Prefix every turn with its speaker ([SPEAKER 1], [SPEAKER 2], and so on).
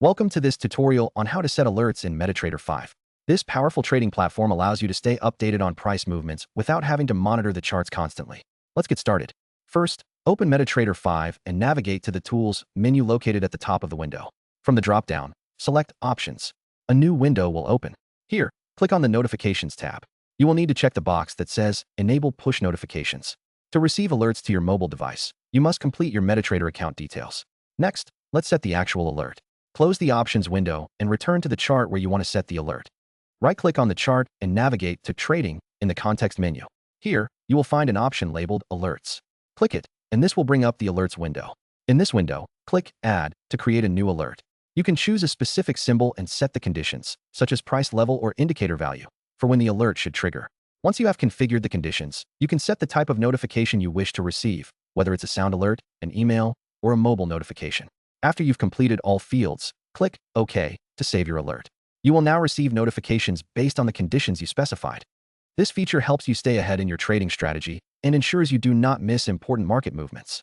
[SPEAKER 1] Welcome to this tutorial on how to set alerts in MetaTrader 5. This powerful trading platform allows you to stay updated on price movements without having to monitor the charts constantly. Let's get started. First, open MetaTrader 5 and navigate to the Tools menu located at the top of the window. From the drop-down, select Options. A new window will open. Here, click on the Notifications tab. You will need to check the box that says Enable Push Notifications. To receive alerts to your mobile device, you must complete your MetaTrader account details. Next, let's set the actual alert. Close the Options window and return to the chart where you want to set the alert. Right-click on the chart and navigate to Trading in the context menu. Here, you will find an option labeled Alerts. Click it, and this will bring up the Alerts window. In this window, click Add to create a new alert. You can choose a specific symbol and set the conditions, such as price level or indicator value, for when the alert should trigger. Once you have configured the conditions, you can set the type of notification you wish to receive, whether it's a sound alert, an email, or a mobile notification. After you've completed all fields, click OK to save your alert. You will now receive notifications based on the conditions you specified. This feature helps you stay ahead in your trading strategy and ensures you do not miss important market movements.